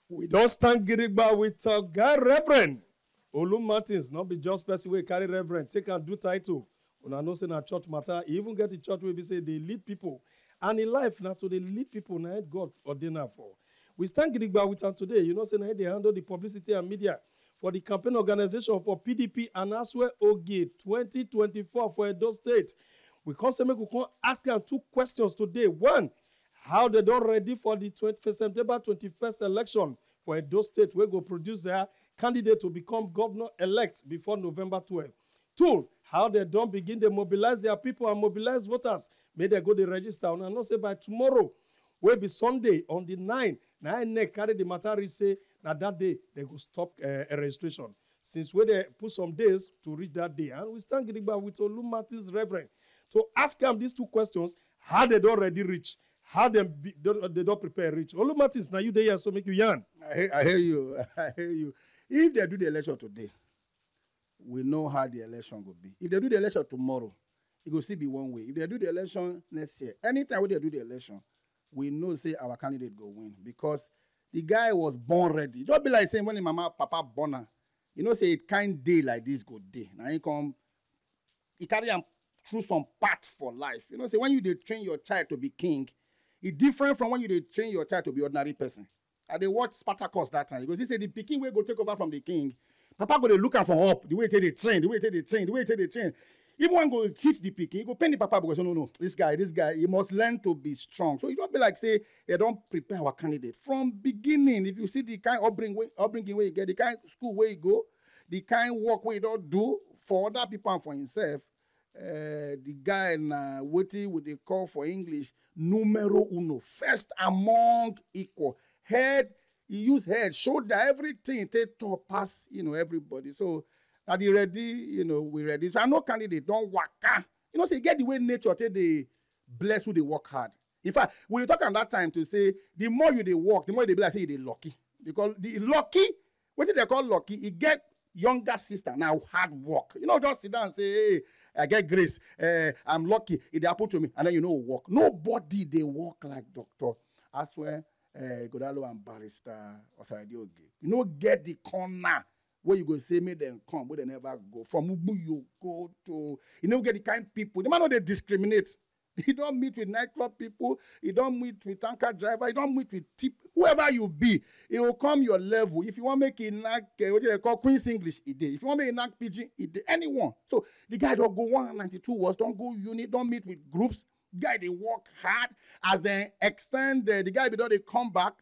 We don't stand gidigba with God Reverend Olu Martins, not be just person wey carry Reverend, take and do title. Una know say na church matter. He even get the church where we say they lead people. And in life, now to they lead people, now God ordained her for. We stand gidigba with am today. You know, say now they handle the publicity and media for the campaign organization for PDP and Asue Oge 2024 for Edo State. We come say make we come ask am two questions today. One, how they don ready for the September 21st election for Edo State, wey go produce their candidate to become governor-elect before November 12. Two, how they don begin to mobilize their people and mobilize voters. May they go to register. And I know say by tomorrow, wey be Sunday on the 9th, na INEC carry the matter reach say na that day they go stop registration. Since wey they put some days to reach that day. And we stand gidigba with Olu Martins Reverend to ask them these two questions, how they don already reach, how they don't prepare reach. Olu Martins, now you there here, so make you yarn. I hear you. I hear you. If they do the election today, we know how the election will be. If they do the election tomorrow, it will still be one way. If they do the election next year, anytime when they do the election, we know say our candidate go win because the guy was born ready. Just be like saying when his mama, papa born her, you know, say it can't day like this go day. Now he carry him through some path for life. You know, say when you train your child to be king, it's different from when you train your child to be ordinary person. And they watch Spartacus that time. Because he said the Peking will go take over from the king. Papa go to look at from up, the way they train, the way they train, the way they train. Even when go hit the Peking, he go pain the papa because no, this guy, he must learn to be strong. So you don't be like say they don't prepare our candidate from beginning. If you see the kind of upbringing where you get, the kind of school where you go, the kind of work where you don't do for other people and for himself, the guy na what they call for English numero uno, first among equal. Head, he use head, shoulder, everything, take top pass, everybody. So are you ready? We ready. So I know candidate don't waka. Say get the way nature take they bless who they work hard. In fact, we talk at that time to say the more you they work, the more they be like say they lucky. Because the lucky, what they call lucky, it get younger sister now hard work. Just sit down and say, hey, I get grace. I'm lucky. It happened to me. And then work. Nobody they work like doctor. I swear, Godalo and Barrister Osaradi Oge. Get the corner where you go say, make them come, where they never go. From Ubu, you go to, get the kind of people. The man know they discriminate. You don't meet with nightclub people. You don't meet with tanker driver. You don't meet with tip. Whoever you be, it will come your level. If you want to make it knack, what they call Queen's English, it did. If you want to make it knack pidgin, it did. Anyone. So the guy don't go 192 words, don't go unit, don't meet with groups. Guy, they work hard. As they extend, the guy, before they come back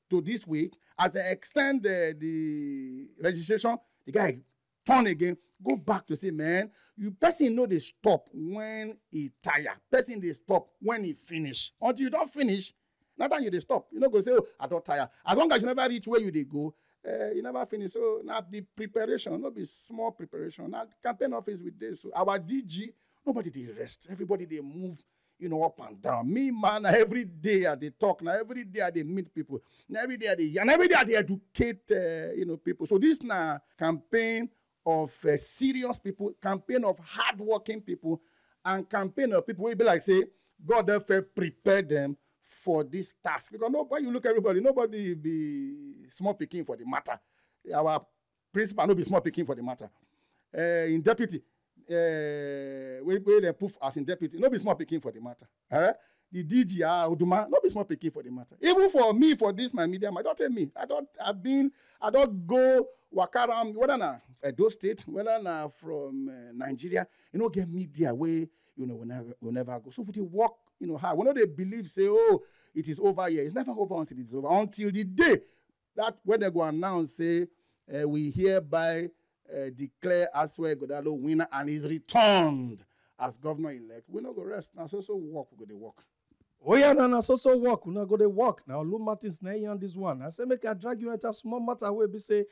to this week, as they extend the registration, the guy turn again, go back to say, man, you person know they stop when he tire. Person they stop when he finish. Until you don't finish, not that you they stop. You know, go say, oh, I don't tire. As long as you never reach where you they go, you never finish. So now the preparation, not be small preparation. Now campaign office with this. So our DG, nobody they rest. Everybody they move. Up and down. Me, man, every day they talk. Now, every day they meet people. Now, every day they educate, people. So this now campaign of serious people, campaign of hardworking people, and campaign of people will be like, say, God therefore prepare them for this task. Because when you look at everybody, nobody be small picking for the matter. Our principal no be small picking for the matter. In deputy, we they put as in deputy, no be small picking for the matter. The DG Oduma, no be small picking for the matter. Even for me, for this my media, don't tell me. I don't go walk around, whether na Edo State, whether na from Nigeria, get media where we never go. So we work, hard. When they believe, say, oh, it is over here. It's never over until it's over. Until the day that when they go announce, say, we hereby declare Asue Godalo winner and is returned as governor-elect. We not go rest. Now, so work, we go to work. Oh, yeah, no, so work. We not go to work. Now, Olu Martins, now on this one. I say, make I drag you into a small matter where we say,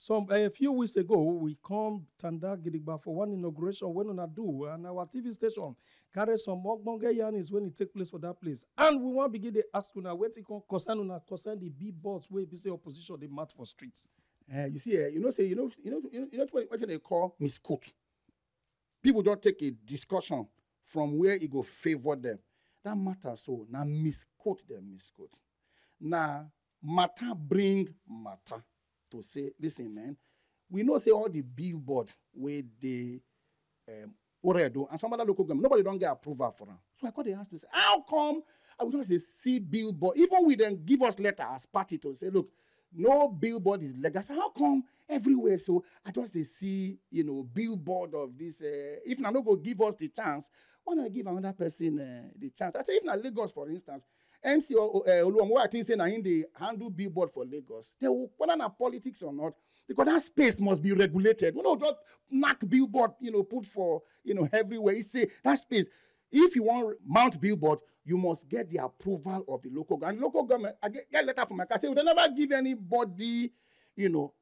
a few weeks ago, we come Tanda Gidigba for one inauguration when we do, and our TV station carry some Mogbonge Yanis when it take place for that place. And we want to begin to ask you what it concern the billboards where we say opposition, they march for streets. You see, what they call misquote. People don't take a discussion from where it go favor them. That matters so. Now misquote them, misquote. Now matter bring matter to say, listen, man, we know say all the billboard where they Oredo and some other local government, nobody don't get approval for them. So I called the house to say, how come I would just say see billboard? Even we then give us letter as party to say, look, no billboard is legal. So how come everywhere? So I just they see, billboard of this. If now no go give us the chance, why not give another person the chance? I say if now Lagos, for instance, MC Oluwamowo, I think say now in the handle billboard for Lagos, they will, whether na politics or not, because that space must be regulated. We don't just knock billboard, put for everywhere. You say that space. If you want mount billboard, you must get the approval of the local government. And local government, I get letter from my car say, they never give anybody,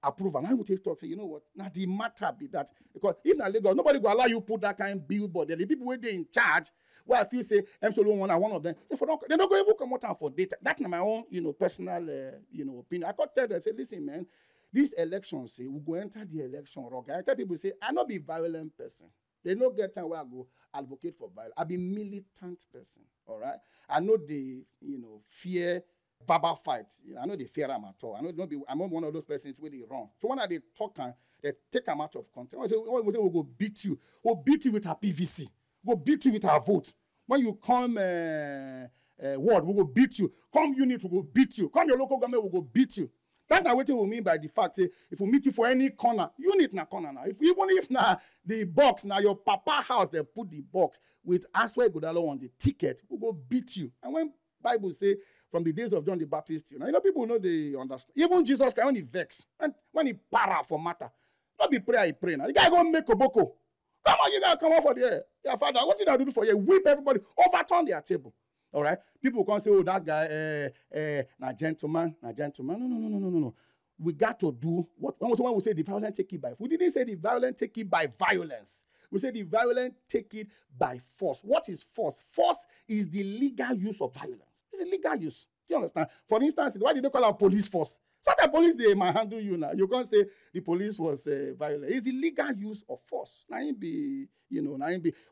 approval. And I would take talk, say, you know what? Now the matter be that. Because if na Lagos, nobody will allow you put that kind of billboard. The people where they in charge, where I feel say, M1 are one of them, they don't go even come out for data. That's my own, personal, opinion. I could tell them, say, listen, man, this election, say, we go enter the election. I tell people, say, I not be violent person. They no get time where I go advocate for violence. I be militant person, all right? I know they, fear verbal fight. I know they fear them at all. I'm not one of those persons where they run. So when they talk, they take them out of context. When we say we'll go beat you. We'll beat you with our PVC. We'll beat you with our vote. When you come ward, we'll go beat you. Come unit, we'll go beat you. Come your local government, we'll go beat you. That's what we mean by the fact, if we meet you for any corner, unit na corner now. Even if na the box, now your papa house, they put the box with Aswai Godalo on the ticket, we go beat you. And when Bible say, from the days of John the Baptist, people know they understand. Even Jesus Christ, when he vex, and when he para for matter, not be prayer, he pray now. The guy go make a boko. Come on, you gotta come out for the air. Yeah, father, what did I do for you? Whip everybody, overturn their table. All right, people can't say, "Oh, that guy, na gentleman." No. We got to do what. When we say the violent take it by force, we didn't say the violent take it by violence. We say the violent take it by force. What is force? Force is the legal use of violence. It's the legal use. Do you understand? For instance, why did they call our police force? So the police they might handle you now. You can't say the police was violent. It's the legal use of force. Now it be,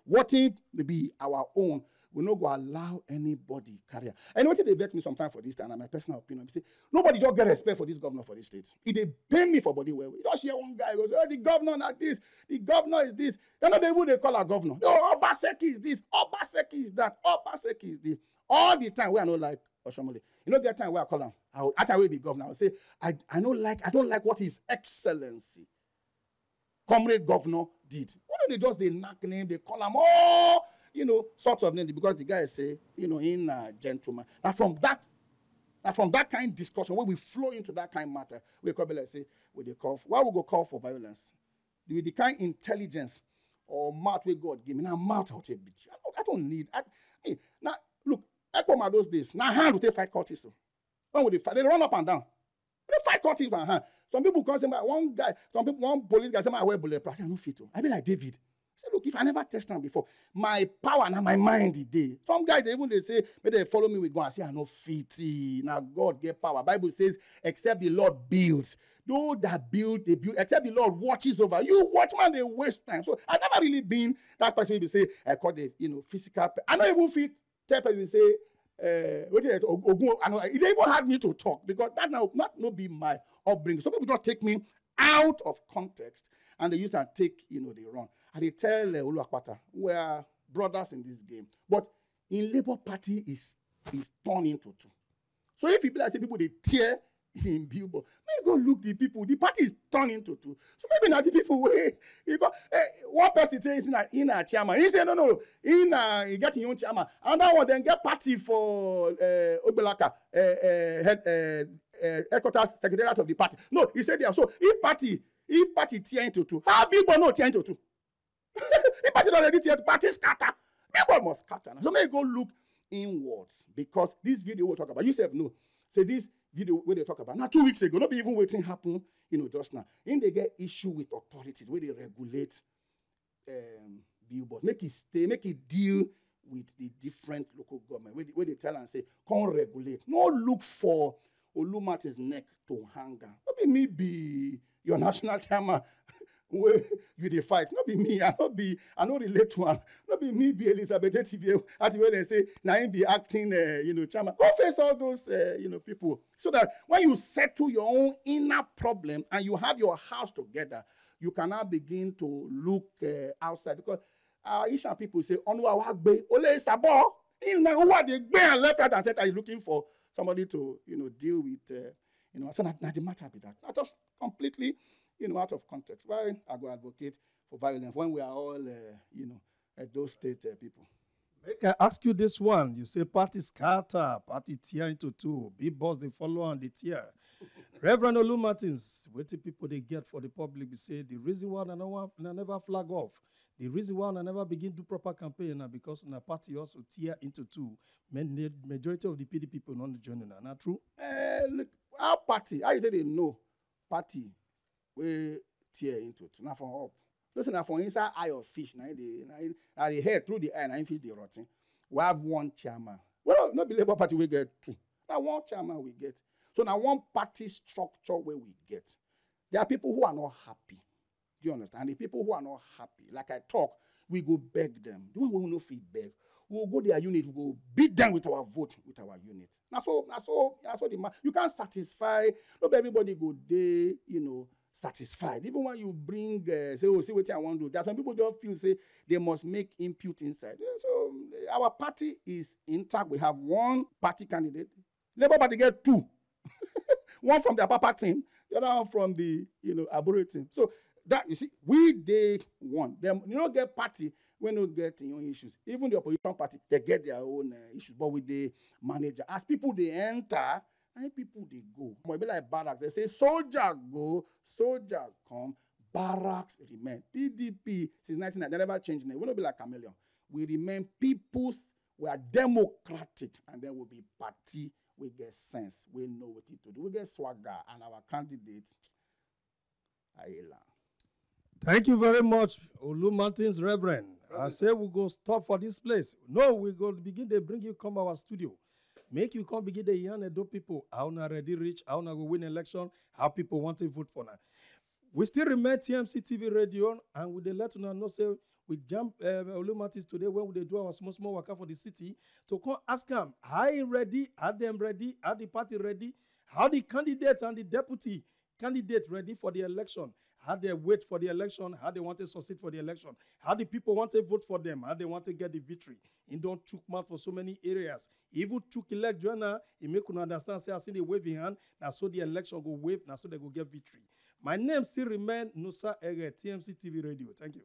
what it be our own. We not go allow anybody carry. And what they vex me sometimes for this time, and my personal opinion, say, nobody don't get respect for this governor for this state. If they pay me for body well, you just hear one guy goes, oh, the governor not this, the governor is this. They're not even they call a governor. Oh, Obaseki is this, Obaseki is that, Obaseki is this. All the time we are not like Oshomole. That time where I call him, after I will be governor, I will say, I don't like what His Excellency, Comrade Governor did. Why don't they just they knock name, they call him, oh, sorts of names, because the guy say, in gentleman. Now from that kind of discussion, when we flow into that kind of matter, we call like say, why we go call for violence? The kind of intelligence or mouth we God give me. Now mouth out a bit. I don't need. Now look, Ekpoma those days. Now hand will take fight cultists. When would they fight? They run up and down. They fight cultists and hand. Some people come say, one police guy say, I wear bulletproof. I say, I no fit to. I be like David. I say, look, if I never test them before, my power and my mind is there. Some guys, they say, maybe they follow me with God. I say, I no fit. Now God get power. Bible says, except the Lord builds. Those that build, they build. Except the Lord watches over. You watchman, they waste time. So I've never really been that person who say, I call the, physical. I don't even fit. Tell person say, what is it? It even had me to talk because that not be my upbringing. So people just take me out of context and they use and take, they run. And they tell Oluwakpata, we are brothers in this game. But in Labour Party is torn into two. So if you be like say people they tear in billboard, maybe go look the people. The party is torn into two. So maybe not the people where you go. One person says in a chairman. He said no. You get your own chairman. Another one then get party for Obelaka headquarters secretariat of the party. No, he said there. So if party tear into two, how billboard no tear into two? If party already tear, party scatter. Billboard must scatter. So maybe go look inwards because this video we'll talk about. You said no. Say this video where they talk about now 2 weeks ago, not be even waiting happen, just now. In they get issue with authorities where they regulate billboard, make it deal with the different local government where they tell and say, come regulate. No look for Olu Martin's neck to hang down. Not be me be your national chairman wey you dey fight. No be me. I no relate to am. No be me be Elizabeth TV. At when they say na him be acting, chairman. Go face all those, people. So that when you settle your own inner problem and you have your house together, you can now begin to look outside. Because Ishan people say, Onu awagbe, ole sabo. Now who are they going left, right, and center is looking for somebody to, deal with, so not the matter be that. Not just completely, out of context. Why I go advocate for violence when we are all, those state people? Make I ask you this one. You say party scatter, party tear into two. Big boss, they follow and they tear. Reverend Olu Martins, what the people they get for the public, we say the reason why they never flag off. The reason why I never begin do proper campaign now because the party also tear into two. Majority of the PD people not joining. Not true? Look, our party, how you they know party we tear into two. Now from up. Listen, now from inside eye of fish, now they head through the eye, now fish they rotting. We have one chairman. Well, not the Labour Party we get two. Now one chairman we get. So now one party structure where we get. There are people who are not happy. Do you understand? The people who are not happy, like I talk, we go beg them. The one who no feel beg, we will go their unit, we go beat them with our vote, with our unit. That's so the you can't satisfy. Not everybody go there, satisfied. Even when you bring, say, oh, see what I want to do. There are some people just feel say they must make input inside. So our party is intact. We have one party candidate. Labour Party get two. One from the Papa team, the other one from the Abure team. So that you see, we they one. Them get party when you get your own issues. Even the opposition party, they get their own issues. But with the manager, as people they enter, and people they go. It be like barracks. They say soldier go, soldier come, barracks remain. PDP since 1990 they never changed name. We don't be like chameleon. We remain people's. We are democratic, and then we'll be party. We get sense. We know what to do. We get swagger, and our candidate, Ayla. Thank you very much, Olu Martins, Reverend. I say we go stop for this place. No, we go begin to bring you come our studio. Make you come begin to yarn and do people how not ready reach, how not go win election, how people want to vote for now. We still remain TMC TV radio, and we let you know say we jump Olu Martins today when they do our small work for the city to come ask them, are you ready? Are them ready? Are the party ready? How the candidates and the deputy candidates ready for the election? How they wait for the election? How they want to succeed for the election? How the people want to vote for them? How they want to get the victory? It don't took mouth for so many areas. Even took elect journal, it make you understand. Say I see the waving hand. Now so the election go wave. Now so they go get victory. My name still remain Nusa Ege, TMC TV Radio. Thank you.